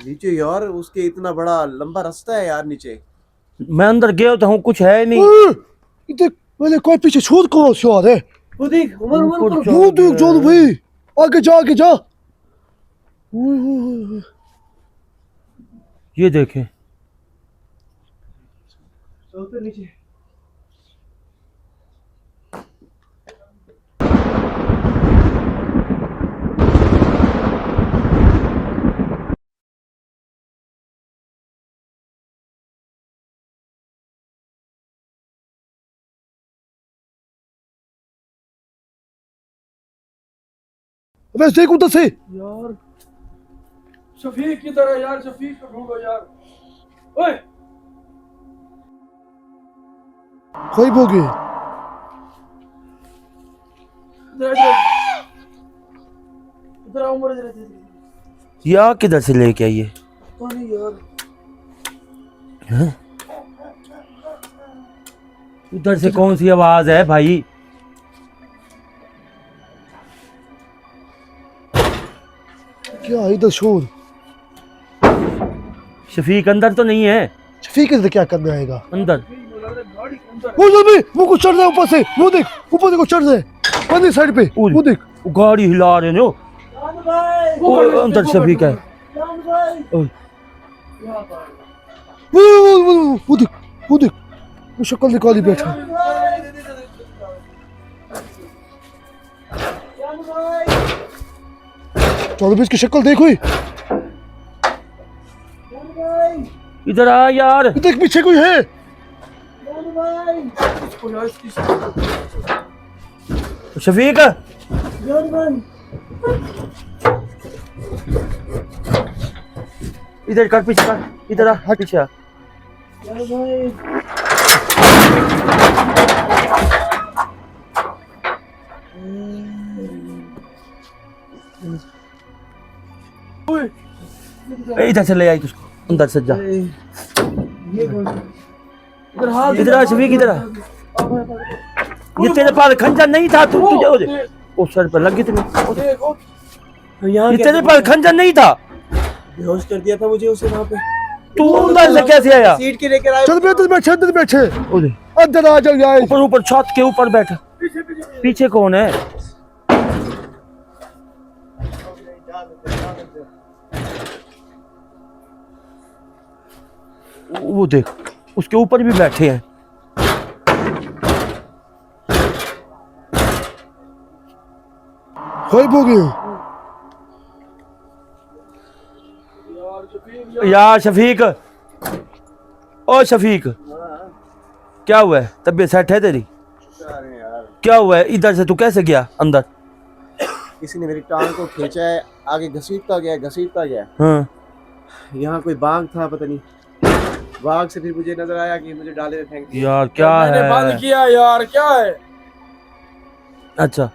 नीचे यार उसके इतना बड़ा लंबा रास्ता है यार नीचे। मैं अंदर गया तो हूँ, कुछ है नहीं। देख मैंने कोई पीछे छूट कौन से आ रहे। वो देख उमर उमर ऊपर उमर। चढ़ वो देख गया चल है। भाई, आगे जा आगे जा। ये देखें, चलते नीचे। बस देख उधर से। यार शफीक किधर है यार? शफीक को ढूंढो यार। ओए गायब हो गए। इधर इधर इधर आओ, उमर इधर इधर। या किधर से लेके आई है? पता नहीं यार। हैं? उधर से कौन सी आवाज है भाई? क्या है इधर शोर? शफीक अंदर तो नहीं है? शफीक इधर क्या करने आएगा? अंदर गाड़ी अंदर वो जल्दी, वो कुछ चढ़ रहा है ऊपर से। वो देख ऊपर से कुछ चढ़ रहा है पानी साइड पे। उल। वो देख वो गाड़ी हिला रहे हो। वो अंदर शफीक है। ओए, वो देख वो देख, वो शक्ल निकाली बैठा। चलो भी इसकी शक्ल देखो ही। इधर आ यार। देख पीछे कोई है। शफीक इधर कर, पीछे कर, इधर आ, पीछे आ। इधर से ले आई तुझको, अंदर से जा। इधर आ शफीक, इधर आ। ये तेरे पास खंजर नहीं था? तू तुझे ओ सर पर लगी तुम्हें। यहाँ ये तेरे पास खंजर नहीं था? बेहोश कर दिया था मुझे उसे वहाँ पे। तू अंदर से कैसे आया? सीट के लेकर आया। चल भी अंदर बैठे, अंदर बैठे। उधर अंदर आ जाओ यार। ऊपर ऊपर छत के ऊपर बैठा। पीछे कौन है? वो देख, उसके ऊपर भी बैठे हैं। गायब हो गए। यार शफीक, ओ शफीक, क्या हुआ है? तबीयत सेट है तेरी? क्या हुआ है? इधर से तू कैसे गया अंदर? किसी ने मेरी टांग को खींचा है, आगे घसीटता गया। हाँ। यहाँ कोई बाघ था, पता नहीं। बाघ से फिर मुझे नजर आया कि मुझे डाले में फेंक दिया। यार क्या मैंने है? बंद किया यार, क्या है? अच्छा।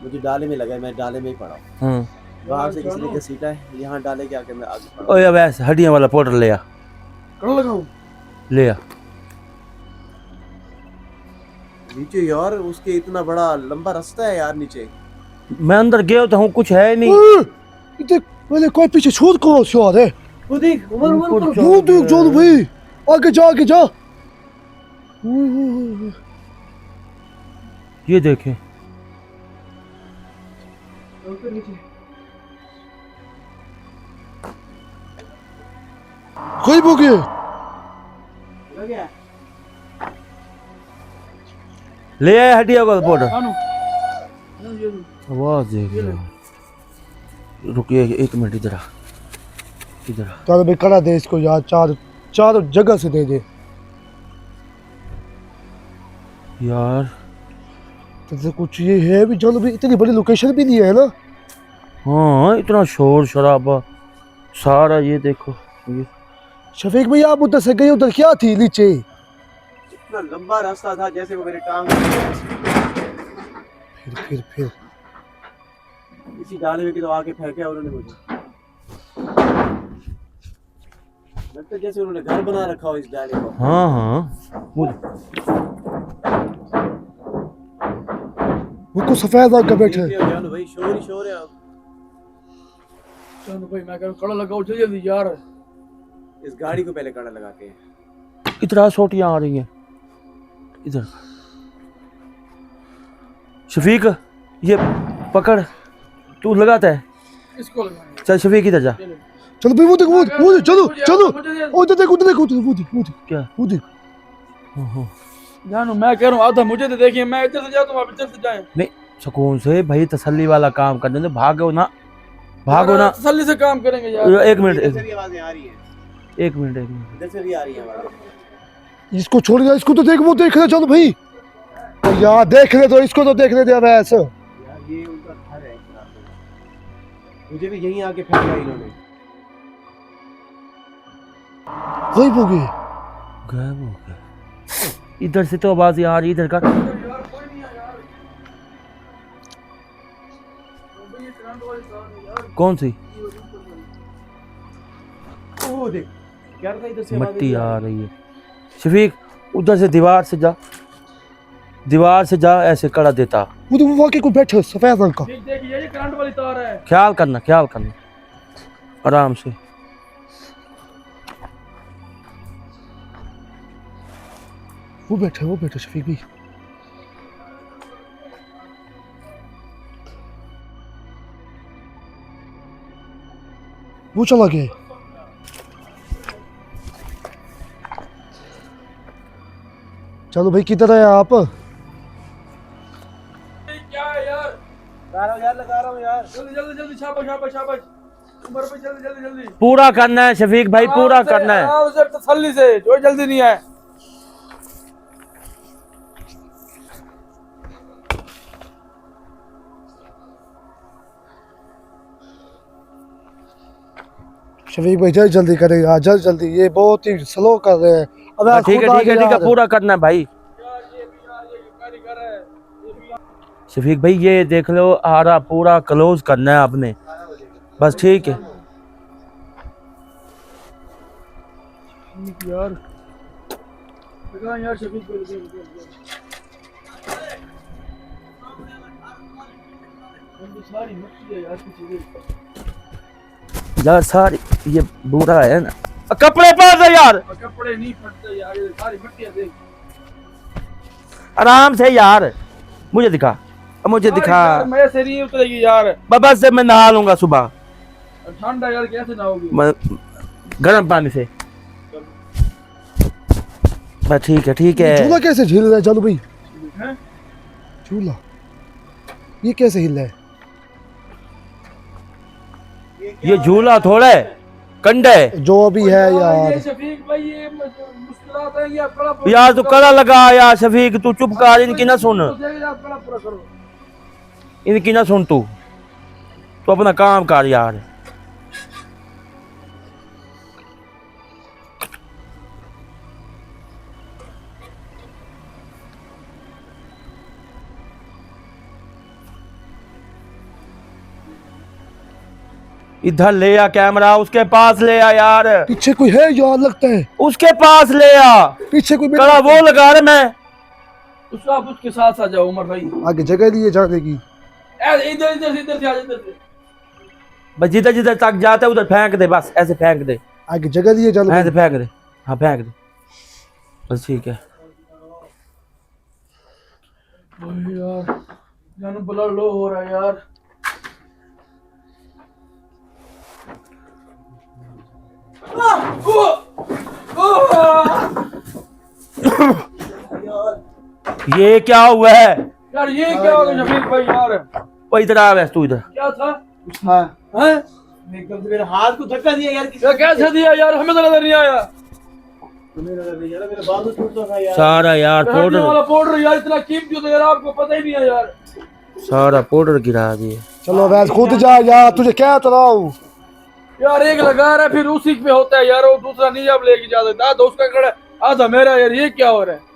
मुझे डाले में लगा, मैं डाले में ही पड़ा। हाँ। बाहर से किसी ने घसीटा है, यहाँ डाले के आके मैं आगे पड़ा। ओए वैसे हड्डियां वाला पाउडर ले आ, कर लगाऊं? ले आ। नीचे यार उसके इतना बड़ा लंबा रास्ता है यार नीचे। मैं अंदर गया तो हूँ, कुछ है नहीं। देख मैंने कोई पीछे छूट कौन से आ रहे। वो देख उमर उमर ऊपर उमर। चढ़ वो देख गया चल है। भाई, आगे जा आगे जा। ये देखें, चलते नीचे। गायब हो गए। हो गया? ले आया हड्डियां वाला पाउडर। कानू आवाज देख, रुकिए एक मिनट, इधर आ, इधर आ। चल भाई करा दे इसको यार, चार जगह से दे दे यार तो कुछ ये है भी। चल भी इतनी बड़ी लोकेशन भी नहीं है ना। हाँ, इतना शोर शराबा सारा। ये देखो, ये शफीक भैया आप उधर से गए, उधर क्या थी नीचे? इतना लंबा रास्ता था जैसे वो मेरी टांग फिर इसी डाले में तो आके फेंका उन्होंने मुझे। लगता है जैसे उन्होंने घर बना रखा हो इस डाले को। हाँ हाँ, वो को सफेद रंग का बैठा है। भाई शोर ही शोर है। जानो भाई मैं कह रहा हूं कड़ा लगाओ जल्दी जल्दी यार। इस गाड़ी को पहले कड़ा लगाते हैं। इतना सोटियां आ रही हैं इधर। शफीक ये पकड़, तू लगाता है। इसको लगाना चल शफीक इधर जा। चलो भाई वो देख वो देख, चलो चलो उधर देख उधर देख वो देख क्या वो देख। जानो मैं कह रहा हूं आधा मुझे तो देखिए, मैं इधर से जाता हूं आप इधर से जाएं। नहीं सुकून से भाई, तसल्ली वाला काम करने दो। भागो ना, भागो ना। तसल्ली से काम करेंगे यार। एक मिनट इधर से भी आवाजें आ रही हैं, एक मिनट एक मिनट। इधर से भी आ रही हैं आवाजें। इसको छोड़ दे, इसको तो देख, वो देख ले। चलो भाई तो यार देख ले, तो इसको तो देखने दे वैसे। यार ये उनका घर है, मुझे भी यहीं आके फेंका इन्होंने। गायब हो गए। गायब हो गया। इधर से तो आवाज आ रही, इधर का यार कोई नहीं है यार। भाई ये करंट वाली तार है यार। कौन सी ओ देख क्या था, इधर से आवाजें मिट्टी आ आ रही है। शफीक उधर से दीवार से जा, दीवार से जा, ऐसे कड़ा देता। वो तो वो वाकई कोई बैठा है सफेद रंग का। देख देखिए ये करंट वाली तार है। ख्याल करना, ख्याल करना आराम से। वो बैठा शफीक भाई। वो चला गया। चलो भाई किधर है आप? क्या है यार? लगा रहा हूँ यार। जल्दी जल्दी जल्दी शाबाश शाबाश शाबाश। उमर भाई जल्दी जल्दी जल्दी। पूरा करना है शफीक भाई, पूरा करना है। आराम से तसल्ली से, जो जल्दी नहीं है। शफीक भाई जल्दी जल्दी करें यार, जल्दी। ये बहुत ही स्लो कर रहे हैं। अब यार ठीक है खुद ठीक है आगे ठीक है, यार। पूरा करना है भाई। यार ये भी यार ये कारीगर है। ये भी शफीक भाई ये देख लो, आरा पूरा क्लोज करना है आपने, बस ठीक है। यार लगा यार शफीक को सारी मिट्टी है यार की चीजें। यार सारी ये बुरा है ना, कपड़े पहन दे यार, कपड़े नहीं फटते यार, ये सारी मिट्टी है देख। आराम से यार। मुझे दिखा, मुझे दिखा। यार मैं से नहीं उतरेगी यार। बस से मैं नहा लूंगा सुबह, ठंडा यार कैसे नहाओगी? गर्म पानी से। बस ठीक है ठीक है। झूला कैसे झील रहा है चलो भाई? हैं? झूला ये कैसे हिल रहा है? ये झूला थोड़ा है, कंडे है। जो अभी है यार। ये शफीक भाई ये मुश्किलात है ये कड़ा यार तू कड़ा लगा यार शफीक, तू चुप कर, इनकी ना सुन, कड़ा पूरा करो। इनकी ना सुन, तू अपना काम कर यार। इधर ले आ कैमरा, उसके पास ले आ यार, पीछे कोई है यार लगता है। उसके पास ले आ। पीछे कोई कड़ा वो लगा रहे मैं। उसको आप उसके साथ आ जाओ उमर भाई। आगे जगह लिए जाने की। इधर इधर इधर से आ जा, इधर से। बस जिधर जिधर तक जाता है उधर फेंक दे, बस ऐसे फेंक दे, आगे जगह लिए चलो। ऐसे फेंक दे, हाँ फेंक दे, बस ठीक है। ओए यार जानो ब्लड लो हो रहा है यार। ये क्या हुआ है? यार ये क्या हो गया शफीक भाई यार? वो इधर आ, वैसे तू इधर। क्या था? हाँ हैं? एकदम से मेरे हाथ को धक्का दिया यार। ये कैसे दिया यार, हमें तो नजर नहीं आया। तुम्हें नजर नहीं यार, मेरा बाजू टूटता था यार। सारा यार हड्डी पाउडर, वाला पाउडर यार इतना कीमती होता है यार, आपको पता ही नहीं है यार। सारा पाउडर गिरा दिए। चलो वैसे खुद जा यार, तुझे क्या कराऊं? यार एक लगा रहा है फिर उसी पे होता है यार, वो दूसरा नहीं अब लेके जा सकता। आधा उसका कड़ा आधा मेरा यार, ये क्या हो रहा है?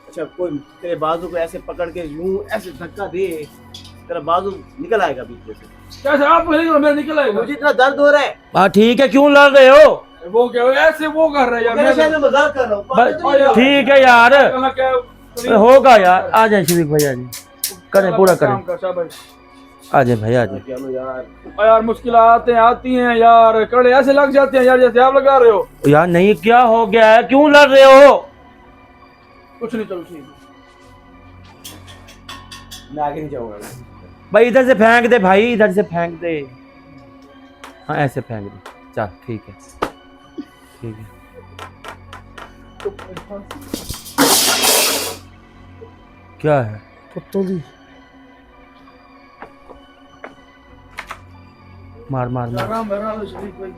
अच्छा कोई तेरे बाजू को ऐसे पकड़ के यूं ऐसे धक्का दे, तेरा बाजू निकल आएगा बीच में से। कैसे आप मेरा निकल आएगा? मुझे इतना दर्द हो रहा है। हाँ ठीक है, क्यों लड़ रहे हो? वो क्या ऐसे वो कर रहा है यार? मेरे शायद मैं मजाक कर रहा हूँ। बस ठीक है यार, क्या होगा यार। आ जाए शरीफ भाई, आ जाए, करें पूरा करें। शाबाश आ जाए भाई आ जाए। क्या लो यार, यार मुश्किल आती हैं यार, कड़े ऐसे लग जाते हैं यार जैसे आप लगा रहे हो। यार नहीं, क्या हो गया है, क्यों लड़ रहे हो? कुछ नहीं, चलो ठीक है। मैं आगे नहीं जाऊंगा। भाई इधर से फेंक दे भाई, इधर से फेंक दे। हाँ ऐसे फेंक दे, चल ठीक है ठीक है। क्या है? पत्तोली मार मार मार। आराम आराम से शफीक भाई,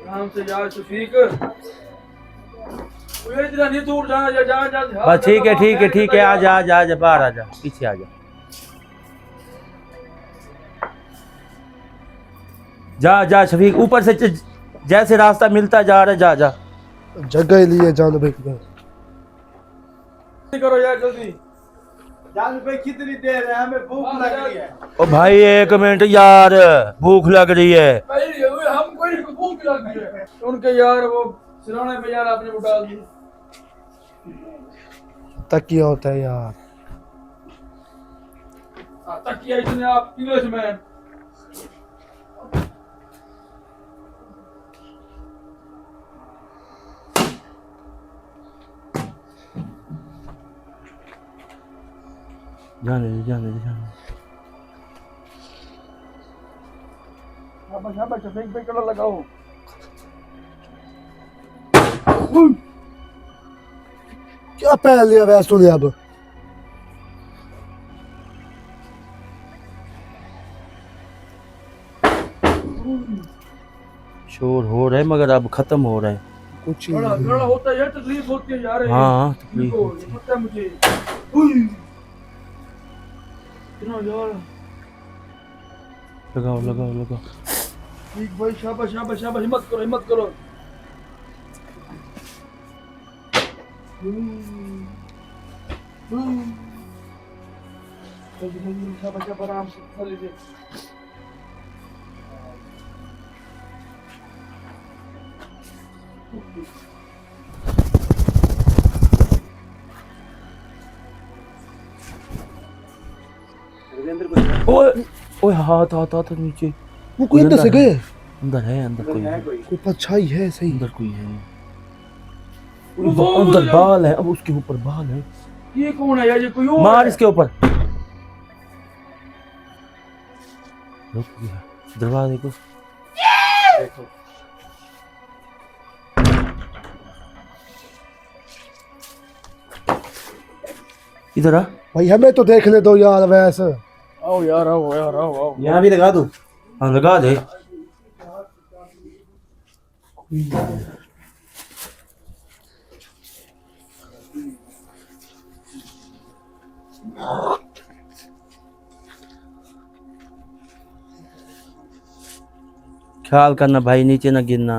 आराम से यार शफीक। ये इतना नहीं दूर जा जा जा जा। बस ठीक है ठीक है ठीक है, आ जा आ जा आ जा, बाहर आ जा, पीछे आ जा। जा जा शफीक, ऊपर से जैसे रास्ता मिलता जा रहा है, जा जा। जगह लिए जान भाई किधर। करो यार जल्दी। जान भाई कितनी देर है, हमें भूख लग रही है। ओ भाई एक मिनट यार, भूख लग रही है। भाई हम कोई भूख लग गई है उनके यार, वो सिराने पे यार आपने उठा दिए। तकिया होता है यार। तकिया इसने आप इंग्लिश में। जाने दे जाने दे जाने दे। शाबाश शफीक भाई, कलर लगाओ। क्या पहन लिया वैसे तूने अब? शोर हो रहा है मगर अब खत्म हो रहा है। कुछ ही गड़ा नहीं। गड़ा होता है यार, तकलीफ होती है यार। हाँ तकलीफ इनको, होती ये है। पता है मुझे। इतना यार। लगाओ लगाओ लगाओ। ठीक भाई, शाबाश शाबाश शाबाश, हिम्मत करो हिम्मत करो। शाबाश शाबाश, आराम से खा लीजिए। राजेंद्र को ओए ओए, हाथ हाथ हाथ नीचे। वो कोई अंदर से अंदर है। गए। अंदर है, अंदर कोई है है, कोई। कोई परछाई है सही। अंदर कोई है। वो अंदर बाल है, अब उसके ऊपर बाल है। ये कौन है यार, ये कोई और मार है। इसके ऊपर। रुक गया दरवाजे को। देखो इधर आ। भाई हमें तो देख ले दो यार वैसे। आओ यार आओ यार आओ आओ। यहाँ भी लगा दूं। हाँ लगा दे। ख्याल करना भाई, नीचे ना गिरना।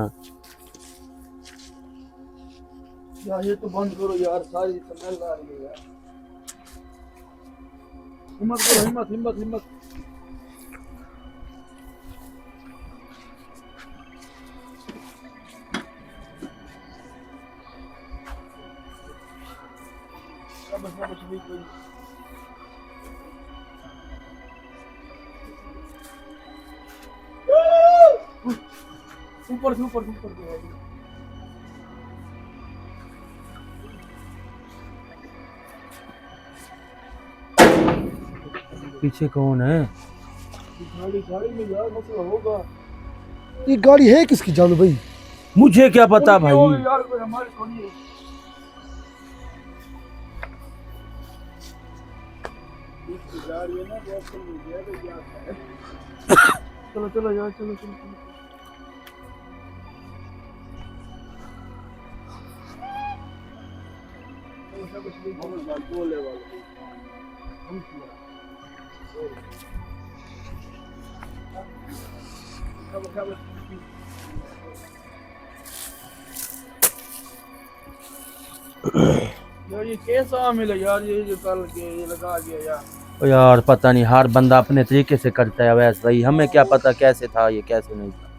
यार ये तो बंद करो यार, सारी स्मेल आ रही है यार। हिम्मत करो, हिम्मत हिम्मत हिम्मत। शाबाश शाबाश शफीक भाई। ऊपर से ऊपर से ऊपर से। पीछे कौन है? गाड़ी गाड़ी में यार मसला होगा। ये गाड़ी है किसकी जानू भाई? मुझे क्या पता उनकी होगी भाई। यार, कोई हमारी थोड़ी है। चलो चलो यार, चलो चलो चलो। यार ये कैसा मिला यार, ये जो कल के ये लगा गया यार। ओ यार पता नहीं, हर बंदा अपने तरीके से करता है वैसे भाई, हमें क्या पता कैसे था ये कैसे नहीं था।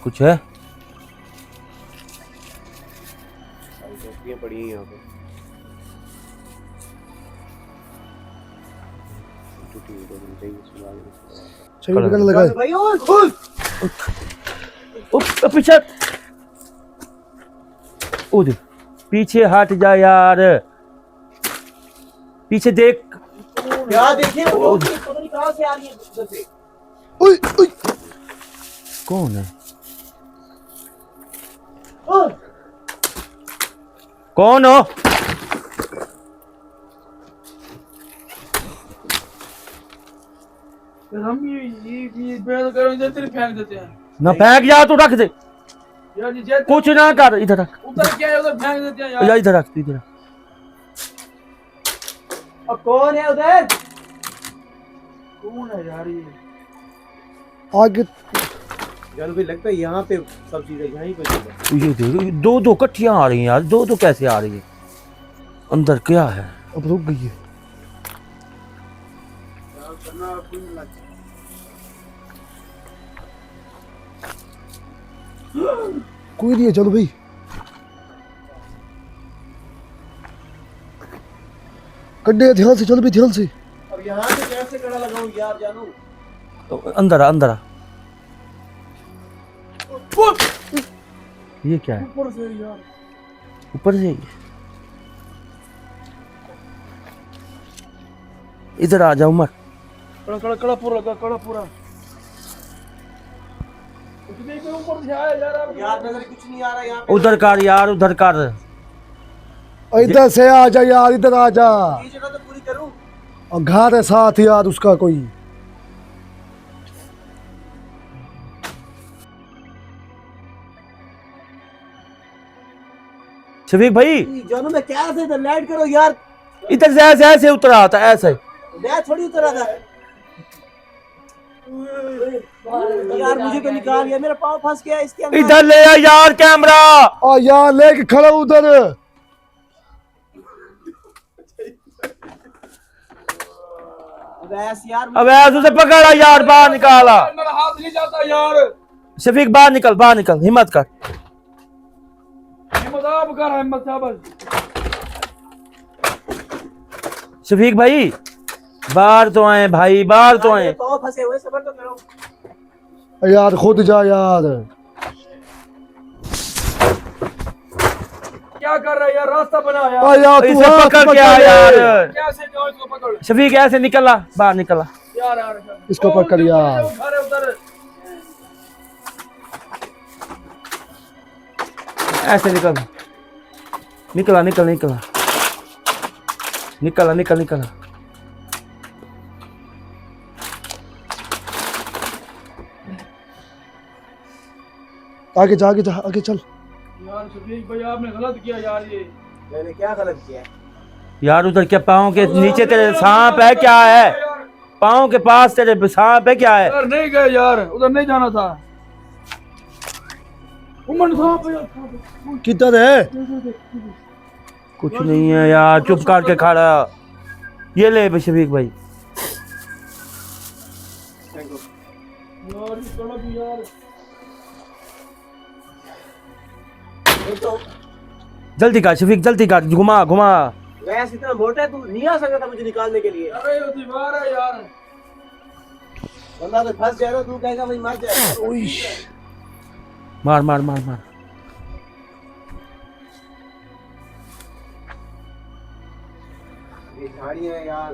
कुछ है? टोपियां पड़ी हैं यहाँ पे। शफीक पकड़ लगा। भाई ओए पीछे उधर पीछे हट जा यार, पीछे देख। यार देखिए वो पता नहीं कहां से आ रही है उधर से। ओए ओए कौन है? ओए कौन हो? फिर हम ये बेल करेंगे तेरे फेंक देते हैं ना फेंक जा, तू रख दे, यार। ये जैसे कुछ ना कर, इधर रख उधर क्या है उधर फेंक देते हैं या यार। इधर रख, तू इधर रख। अब कौन है उधर? कौन है यार ये? आगे जान भाई लगता है यहाँ पे सब चीजें यहीं पे चल रही हैं। ये देख, दो दो कट्ठियां आ रही हैं यार, दो दो कैसे आ रही है? अंदर क्या है? अब रुक गई है। कोई नहीं है, चलो भाई। कड्डे ध्यान से, चलो भाई ध्यान से। अब यहाँ से कैसे कड़ा लगाऊं यार जानू? तो अंदर आ, अंदर आ। ये क्या है? ऊपर से यार। ऊपर से? इधर आ जा उमर। कड़ा कड़ा कड़ा पूरा लगा, कड़ा पूरा। उसमें कोई ऊपर से आया यार। अब यार नजर कुछ नहीं आ रहा यहाँ पे। उधर कर यार, उधर कर। इधर से आ जा यार, इधर आ जा। ये जगह तो पूरी करूं। और घर है साथ यार उसका कोई। शफीक भाई जानू मैं क्या से इधर लाइट करो यार। इधर से ऐसे ऐसे उतरा आता है, ऐसे। मैं थोड़ी उतरा था यार, मुझे तो निकाल गया, मेरा पाँव फंस गया इसके अंदर। इधर ले आ यार कैमरा। और यार लेके खड़ा उधर। वैस यार अब ऐसे उसे पकड़ा यार, बाहर निकाला। मेरा हाथ नहीं जाता यार। शफीक बाहर निकल, बाहर निकल, हिम्मत कर। हिम्मत आप कर, हिम्मत शाबाश। शफीक भाई बाहर तो आए भाई, बाहर तो आए। पाँव फंसे हुए, सबर तो करो। यार खुद जा यार। क्या कर रहा है यार? रास्ता बना आ यार। यार तू इसे हाथ पकड़ के आ पकड़ ले। यार। कैसे जाओ इसको पकड़ शफीक ऐसे निकला, बाहर निकला। यार यार। इसको पकड़ यार। अरे उधर ऐसे निकल, निकला निकल निकला निकला निकल निकला। आगे जा, आगे जा, आगे चल। यार शफीक भाई आपने गलत किया यार। ये मैंने क्या गलत किया है? यार उधर क्या पाँव के नीचे तेरे सांप है क्या है? पाँव के पास तेरे सांप है क्या है? यार नहीं गए यार, उधर नहीं जाना था। उमन साहब यार। किधर है? कुछ नहीं है यार, चुप करके खड़ा। ये ले शफीक भाई। यार चलो भी यार। ये तो जल्दी कर शफीक, जल्दी कर, घुमा घुमा। वैस इतना मोटा है, तू नहीं आ सकता था मुझे निकालने के लिए। अरे ये दीवार है यार। बंदा तो फंस जाएगा, तू कहेगा भाई मर जाएगा। मार मार मार मार। ये झाड़ियाँ हैं यार।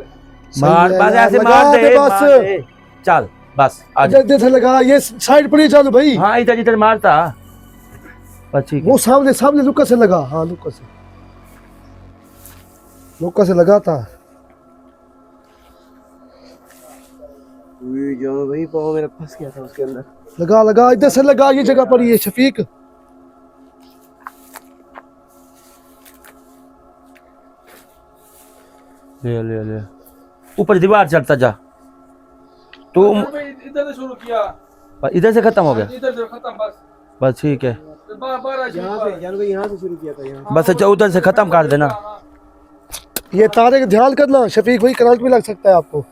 मार सही है बस, यार, ऐसे लगा मार दे दे, बस। मार दे। चल बस आ जा। इधर से लगा, ये साइड पर ही चल भाई। हाँ इधर इधर मारता बस, ठीक है। वो सामने सामने लुक्का से लगा। हाँ लुक्का से, लुक्का से लगा था। जो भाई पाँव मेरा फंस गया था उसके अंदर। लगा लगा, इधर से लगा, ये जगह पर ये शफीक। ले ले ले, ऊपर दीवार चढ़ता जा तू। इधर से शुरू किया, इधर से खत्म हो गया, इधर से खत्म बस। बस ठीक है। यहाँ से जान भाई, यहाँ से शुरू किया था यहाँ। बस अच्छा उधर से खत्म कर देना। ये तारे का ध्यान करना शफीक भाई, करंट भी लग सकता है आपको।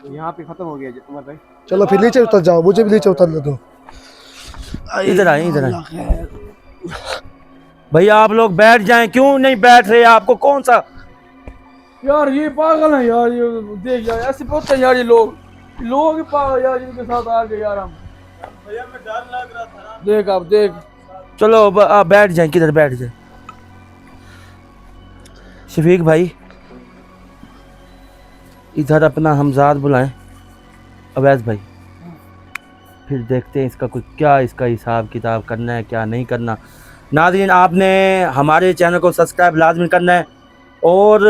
यहाँ पे खत्म हो गया उमर भाई। चलो फिर नीचे उतर जाओ, मुझे भी नीचे उतरने दो। इधर आए, इधर आए। भैया आप लोग बैठ जाएं, क्यों नहीं बैठ रहे? आपको कौन सा यार ये पागल है यार, ये देख यार ऐसे होते हैं यार, ये लोग ही पागल यार, इनके साथ आ गए यार हम। भैया मैं डर लग रहा था। देख आप देख, चलो अब आप बैठ जाए, किधर बैठ जाए। शफीक भाई इधर अपना हमजाद बुलाएं, अवैस भाई, फिर देखते हैं इसका कुछ क्या इसका हिसाब किताब करना है क्या नहीं करना। नाज़रीन आपने हमारे चैनल को सब्सक्राइब लाजमी करना है, और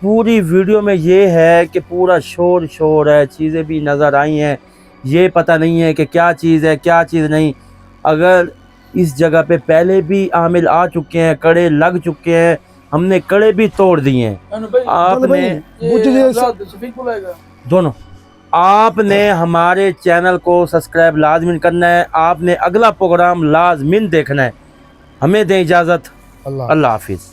पूरी वीडियो में ये है कि पूरा शोर है, चीज़ें भी नज़र आई हैं, ये पता नहीं है कि क्या चीज़ है क्या चीज़ नहीं। अगर इस जगह पे पहले भी आमिल आ चुके हैं, कड़े लग चुके हैं, हमने कड़े भी तोड़ दिए हैं। अनु भाई आपने शफीक बुलाएगा दोनों, आपने हमारे चैनल को सब्सक्राइब लाजमी करना है, आपने अगला प्रोग्राम लाजमी देखना है। हमें दें इजाज़त, अल्लाह अल्लाह हाफिज़।